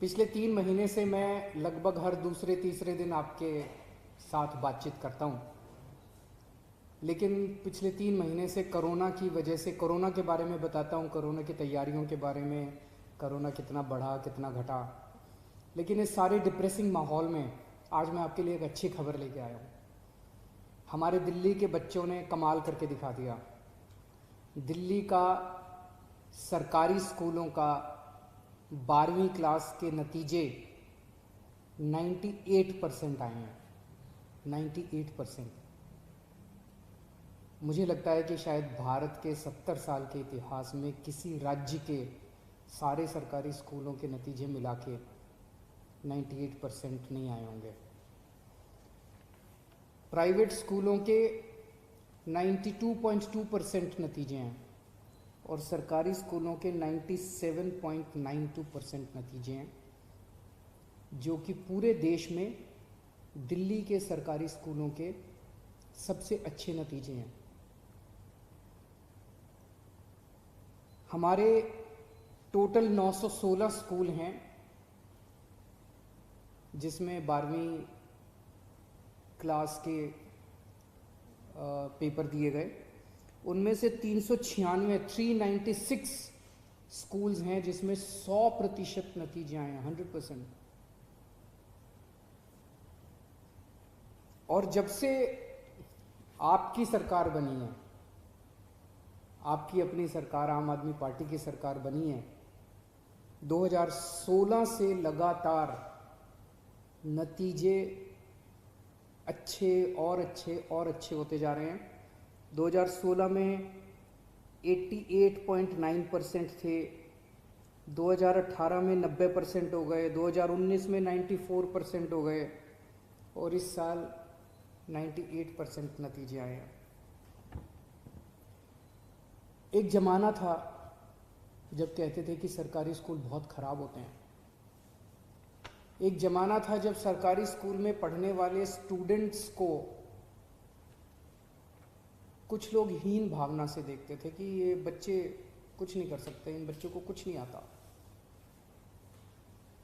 पिछले 3 महीने से मैं लगभग हर दूसरे तीसरे दिन आपके साथ बातचीत करता हूँ। लेकिन पिछले 3 महीने से कोरोना की वजह से कोरोना के बारे में बताता हूँ, कोरोना की तैयारियों के बारे में, कोरोना कितना बढ़ा कितना घटा। लेकिन इस सारे डिप्रेसिंग माहौल में आज मैं आपके लिए एक अच्छी खबर लेके आया हूँ। हमारे दिल्ली के बच्चों ने कमाल करके दिखा दिया। दिल्ली का सरकारी स्कूलों का 12वीं क्लास के नतीजे 98% आए हैं। 98%। मुझे लगता है कि शायद भारत के 70 साल के इतिहास में किसी राज्य के सारे सरकारी स्कूलों के नतीजे मिला के 98% नहीं आए होंगे। प्राइवेट स्कूलों के 92.2% नतीजे हैं और सरकारी स्कूलों के 97.92% नतीजे हैं, जो कि पूरे देश में दिल्ली के सरकारी स्कूलों के सबसे अच्छे नतीजे हैं। हमारे टोटल 916 स्कूल हैं जिसमें 12वीं क्लास के पेपर दिए गए। उनमें से 396 स्कूल्स हैं जिसमें 100% नतीजे आए हैं, 100%। और जब से आपकी सरकार बनी है, आपकी अपनी सरकार आम आदमी पार्टी की सरकार बनी है, 2016 से लगातार नतीजे अच्छे और अच्छे और अच्छे होते जा रहे हैं। 2016 में 88.9% थे, 2018 में 90% हो गए, 2019 में 94% हो गए और इस साल 98% नतीजे आए हैं। एक ज़माना था जब कहते थे कि सरकारी स्कूल बहुत ख़राब होते हैं। एक ज़माना था जब सरकारी स्कूल में पढ़ने वाले स्टूडेंट्स को कुछ लोग हीन भावना से देखते थे कि ये बच्चे कुछ नहीं कर सकते, इन बच्चों को कुछ नहीं आता।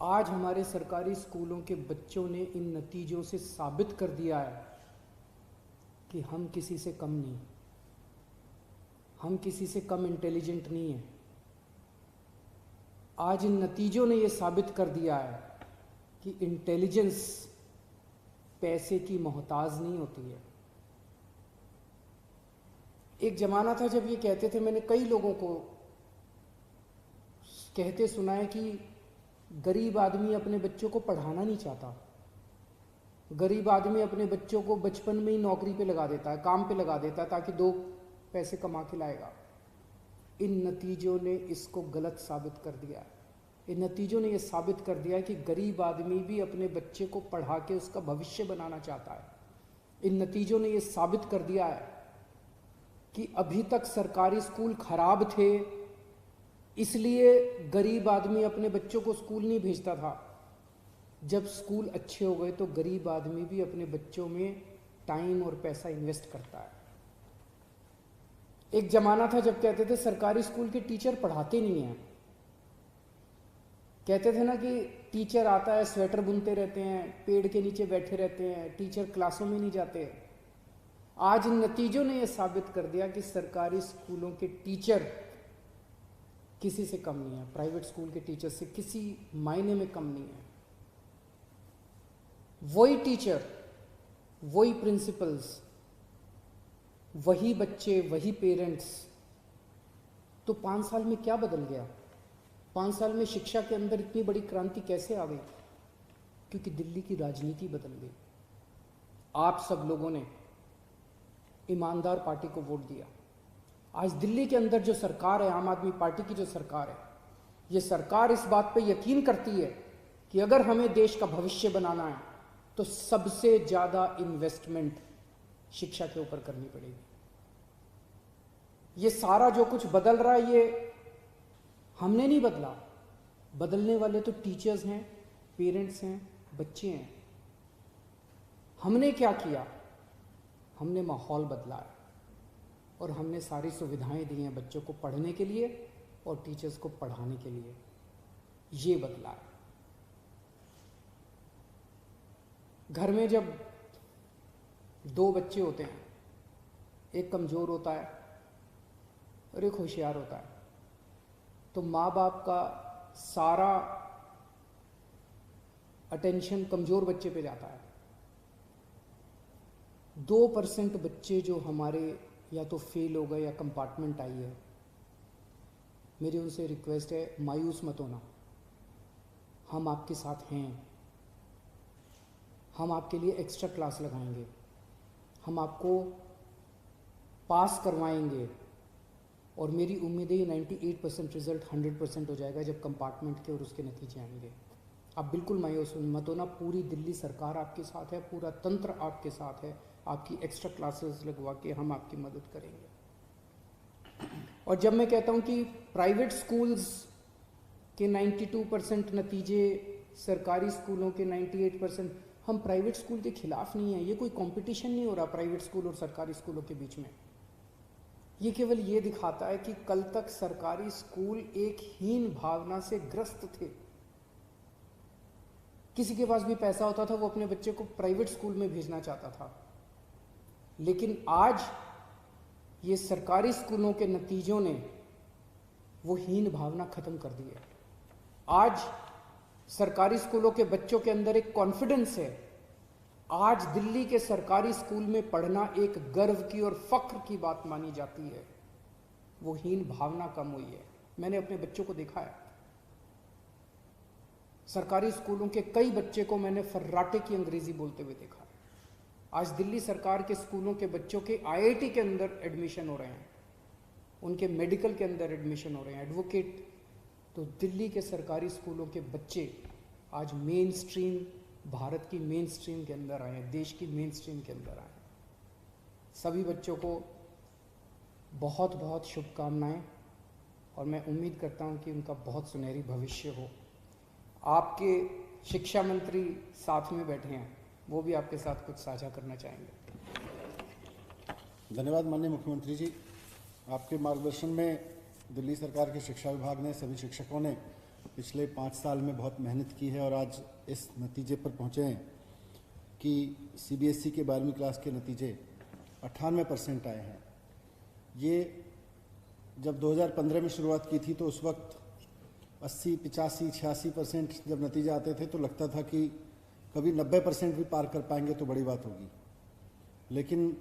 आज हमारे सरकारी स्कूलों के बच्चों ने इन नतीजों से साबित कर दिया है कि हम किसी से कम नहीं, हम किसी से कम इंटेलिजेंट नहीं हैं। आज इन नतीजों ने ये साबित कर दिया है कि इंटेलिजेंस पैसे की मोहताज नहीं होती है। एक ज़माना था जब ये कहते थे, मैंने कई लोगों को कहते सुना है कि गरीब आदमी अपने बच्चों को पढ़ाना नहीं चाहता, गरीब आदमी अपने बच्चों को बचपन में ही नौकरी पे लगा देता है, काम पे लगा देता है ताकि 2 पैसे कमा के लाएगा। इन नतीजों ने इसको गलत साबित कर दिया है। इन नतीजों ने यह साबित कर दिया है कि गरीब आदमी भी अपने बच्चे को पढ़ा के उसका भविष्य बनाना चाहता है। इन नतीजों ने यह साबित कर दिया है कि अभी तक सरकारी स्कूल खराब थे, इसलिए गरीब आदमी अपने बच्चों को स्कूल नहीं भेजता था। जब स्कूल अच्छे हो गए तो गरीब आदमी भी अपने बच्चों में टाइम और पैसा इन्वेस्ट करता है। एक ज़माना था जब कहते थे सरकारी स्कूल के टीचर पढ़ाते नहीं हैं। कहते थे ना कि टीचर आता है, स्वेटर बुनते रहते हैं, पेड़ के नीचे बैठे रहते हैं, टीचर क्लासों में नहीं जाते। आज इन नतीजों ने यह साबित कर दिया कि सरकारी स्कूलों के टीचर किसी से कम नहीं है, प्राइवेट स्कूल के टीचर से किसी मायने में कम नहीं है। वही टीचर, वही प्रिंसिपल्स, वही बच्चे, वही पेरेंट्स। तो 5 साल में क्या बदल गया? 5 साल में शिक्षा के अंदर इतनी बड़ी क्रांति कैसे आ गई? क्योंकि दिल्ली की राजनीति बदल गई। आप सब लोगों ने ईमानदार पार्टी को वोट दिया। आज दिल्ली के अंदर जो सरकार है, आम आदमी पार्टी की जो सरकार है, ये सरकार इस बात पे यकीन करती है कि अगर हमें देश का भविष्य बनाना है तो सबसे ज़्यादा इन्वेस्टमेंट शिक्षा के ऊपर करनी पड़ेगी। ये सारा जो कुछ बदल रहा है ये हमने नहीं बदला, बदलने वाले तो टीचर्स हैं, पेरेंट्स हैं, बच्चे हैं। हमने क्या किया? हमने माहौल बदला है और हमने सारी सुविधाएं दी हैं बच्चों को पढ़ने के लिए और टीचर्स को पढ़ाने के लिए। ये बदला है। घर में जब दो बच्चे होते हैं, एक कमज़ोर होता है और एक होशियार होता है, तो माँ बाप का सारा अटेंशन कमज़ोर बच्चे पे जाता है। 2% बच्चे जो हमारे या तो फेल हो गए या कंपार्टमेंट आई है, मेरी उनसे रिक्वेस्ट है, मायूस मत होना। हम आपके साथ हैं, हम आपके लिए एक्स्ट्रा क्लास लगाएंगे, हम आपको पास करवाएंगे, और मेरी उम्मीद है 98% रिजल्ट 100% हो जाएगा जब कंपार्टमेंट के और उसके नतीजे आएंगे। आप बिल्कुल मायूस मत होना, पूरी दिल्ली सरकार आपके साथ है, पूरा तंत्र आपके साथ है, आपकी एक्स्ट्रा क्लासेस लगवा के हम आपकी मदद करेंगे। और जब मैं कहता हूँ कि प्राइवेट स्कूल्स के 92% नतीजे, सरकारी स्कूलों के 98%, हम प्राइवेट स्कूल के खिलाफ नहीं हैं। ये कोई कंपटीशन नहीं हो रहा प्राइवेट स्कूल और सरकारी स्कूलों के बीच में। ये केवल ये दिखाता है कि कल तक सरकारी स्कूल एक हीन भावना से ग्रस्त थे। किसी के पास भी पैसा होता था वो अपने बच्चे को प्राइवेट स्कूल में भेजना चाहता था, लेकिन आज ये सरकारी स्कूलों के नतीजों ने वो हीन भावना खत्म कर दी है। आज सरकारी स्कूलों के बच्चों के अंदर एक कॉन्फिडेंस है। आज दिल्ली के सरकारी स्कूल में पढ़ना एक गर्व की और फख्र की बात मानी जाती है। वो हीन भावना कम हुई है। मैंने अपने बच्चों को देखा है, सरकारी स्कूलों के कई बच्चे को मैंने फर्राटे की अंग्रेजी बोलते हुए देखा है। आज दिल्ली सरकार के स्कूलों के बच्चों के आईआईटी के अंदर एडमिशन हो रहे हैं, उनके मेडिकल के अंदर एडमिशन हो रहे हैं, एडवोकेट। तो दिल्ली के सरकारी स्कूलों के बच्चे आज मेन स्ट्रीम, भारत की मेन स्ट्रीम के अंदर आए हैं, देश की मेन स्ट्रीम के अंदर आए हैं। सभी बच्चों को बहुत बहुत शुभकामनाएं, और मैं उम्मीद करता हूं कि उनका बहुत सुनहरी भविष्य हो। आपके शिक्षा मंत्री साथ में बैठे हैं, वो भी आपके साथ कुछ साझा करना चाहेंगे। धन्यवाद माननीय मुख्यमंत्री जी। आपके मार्गदर्शन में दिल्ली सरकार के शिक्षा विभाग ने, सभी शिक्षकों ने पिछले 5 साल में बहुत मेहनत की है और आज इस नतीजे पर पहुँचे हैं कि सीबीएसई के 12वीं क्लास के नतीजे 98% आए हैं। ये जब 2015 में शुरुआत की थी तो उस वक्त 80, 85, 86% जब नतीजे आते थे तो लगता था कि कभी 90% भी पार कर पाएंगे तो बड़ी बात होगी, लेकिन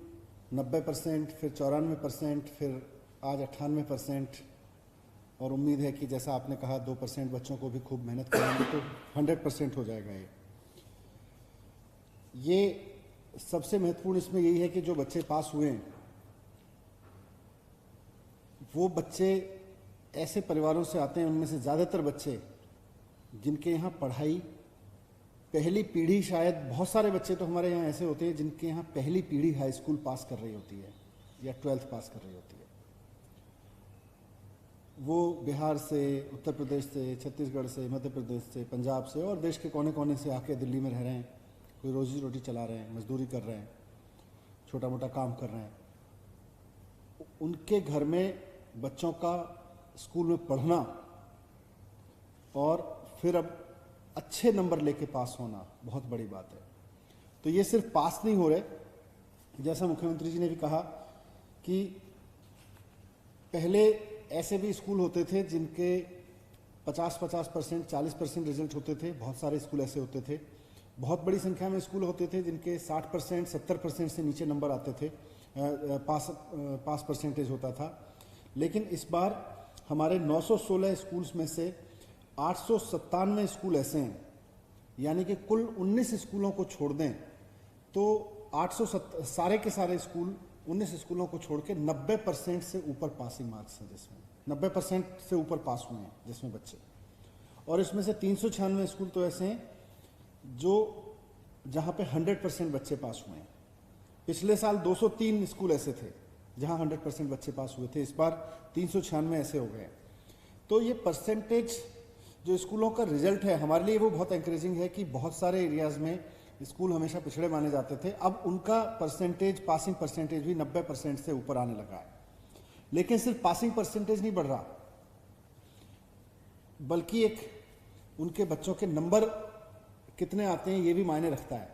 90%, फिर 94%, फिर आज 98%, और उम्मीद है कि जैसा आपने कहा 2% बच्चों को भी खूब मेहनत करेंगे तो 100% हो जाएगा। ये सबसे महत्वपूर्ण इसमें यही है कि जो बच्चे पास हुए हैं वो बच्चे ऐसे परिवारों से आते हैं, उनमें से ज़्यादातर बच्चे जिनके यहाँ पढ़ाई पहली पीढ़ी, शायद बहुत सारे बच्चे तो हमारे यहाँ ऐसे होते हैं जिनके यहाँ पहली पीढ़ी हाई स्कूल पास कर रही होती है या 12th पास कर रही होती है। वो बिहार से, उत्तर प्रदेश से, छत्तीसगढ़ से, मध्य प्रदेश से, पंजाब से और देश के कोने कोने से आके दिल्ली में रह रहे हैं। कोई रोजी रोटी चला रहे हैं, मजदूरी कर रहे हैं, छोटा मोटा काम कर रहे हैं। उनके घर में बच्चों का स्कूल में पढ़ना और फिर अब अच्छे नंबर लेके पास होना बहुत बड़ी बात है। तो ये सिर्फ पास नहीं हो रहे, जैसा मुख्यमंत्री जी ने भी कहा कि पहले ऐसे भी स्कूल होते थे जिनके 50% 40% रिजल्ट होते थे। बहुत सारे स्कूल ऐसे होते थे। बहुत बड़ी संख्या में स्कूल होते थे जिनके 60% 70% से नीचे नंबर आते थे, पास परसेंटेज होता था। लेकिन इस बार हमारे 916 स्कूल्स में से 897 स्कूल ऐसे हैं, यानी कि कुल 19 स्कूलों को छोड़ दें तो 870 सारे के सारे स्कूल 19 स्कूलों को छोड़ के 90% से ऊपर पासिंग मार्क्स हैं, जिसमें 90% से ऊपर पास हुए हैं जिसमें बच्चे। और इसमें से 396 स्कूल तो ऐसे हैं जो जहाँ पे 100% बच्चे पास हुए हैं। पिछले साल 203 स्कूल ऐसे थे जहाँ 100% बच्चे पास हुए थे, इस बार 396 ऐसे हो गए। तो ये परसेंटेज जो स्कूलों का रिजल्ट है हमारे लिए वो बहुत एनकरेजिंग है कि बहुत सारे एरियाज़ में स्कूल हमेशा पिछड़े माने जाते थे, अब उनका परसेंटेज, पासिंग परसेंटेज भी 90% से ऊपर आने लगा है। लेकिन सिर्फ पासिंग परसेंटेज नहीं बढ़ रहा, बल्कि एक उनके बच्चों के नंबर कितने आते हैं ये भी मायने रखता है।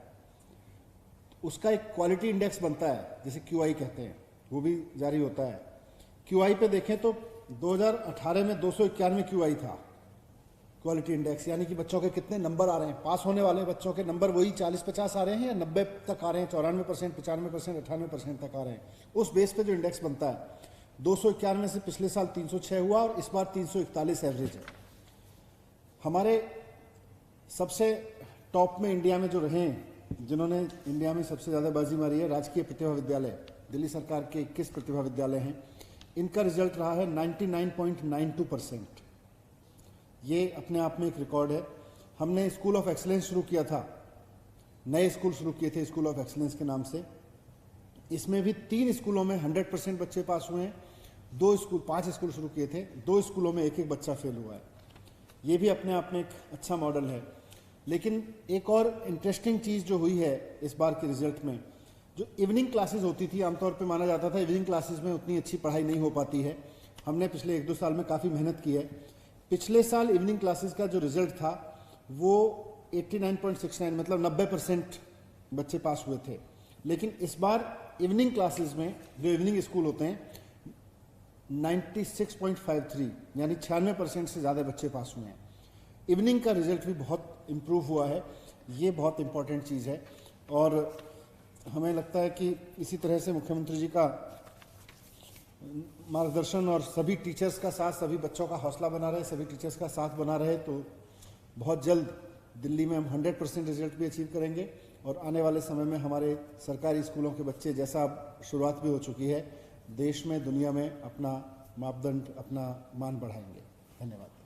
उसका एक क्वालिटी इंडेक्स बनता है जिसे QI कहते हैं, वो भी जारी होता है। QI पे देखें तो 2018 में 291 QI था, क्वालिटी इंडेक्स, यानी कि बच्चों के कितने नंबर आ रहे हैं, पास होने वाले बच्चों के नंबर वही 40-50 आ रहे हैं या 90 तक आ रहे हैं, 94%, 95%, 98% तक आ रहे हैं। उस बेस पे जो इंडेक्स बनता है 291 से पिछले साल 306 हुआ और इस बार 341 एवरेज है। हमारे सबसे टॉप में इंडिया में जो रहे हैं, जिन्होंने इंडिया में सबसे ज़्यादा बाजी मारी है, राजकीय प्रतिभा विद्यालय, दिल्ली सरकार के 21 प्रतिभा विद्यालय हैं, इनका रिजल्ट रहा है 99.92%। ये अपने आप में एक रिकॉर्ड है। हमने स्कूल ऑफ एक्सीलेंस शुरू किया था, नए स्कूल शुरू किए थे स्कूल ऑफ एक्सीलेंस के नाम से। इसमें भी 3 स्कूलों में 100% बच्चे पास हुए हैं, 5 स्कूल शुरू किए थे, 2 स्कूलों में 1-1 बच्चा फेल हुआ है। ये भी अपने आप में एक अच्छा मॉडल है। लेकिन एक और इंटरेस्टिंग चीज़ जो हुई है इस बार के रिजल्ट में, जो इवनिंग क्लासेस होती थी, आमतौर पे माना जाता था इवनिंग क्लासेस में उतनी अच्छी पढ़ाई नहीं हो पाती है। हमने पिछले 1-2 साल में काफ़ी मेहनत की है। पिछले साल इवनिंग क्लासेस का जो रिजल्ट था वो 89.69, मतलब 90% बच्चे पास हुए थे। लेकिन इस बार इवनिंग क्लासेस में, जो इवनिंग स्कूल होते हैं, 96.53, यानी 96% से ज़्यादा बच्चे पास हुए हैं। इवनिंग का रिजल्ट भी बहुत इम्प्रूव हुआ है। ये बहुत इम्पॉर्टेंट चीज़ है और हमें लगता है कि इसी तरह से मुख्यमंत्री जी का मार्गदर्शन और सभी टीचर्स का साथ, सभी बच्चों का हौसला बना रहे, सभी टीचर्स का साथ बना रहे, तो बहुत जल्द दिल्ली में हम 100% रिजल्ट भी अचीव करेंगे और आने वाले समय में हमारे सरकारी स्कूलों के बच्चे, जैसा अब शुरुआत भी हो चुकी है, देश में, दुनिया में अपना मापदंड, अपना मान बढ़ाएंगे। धन्यवाद।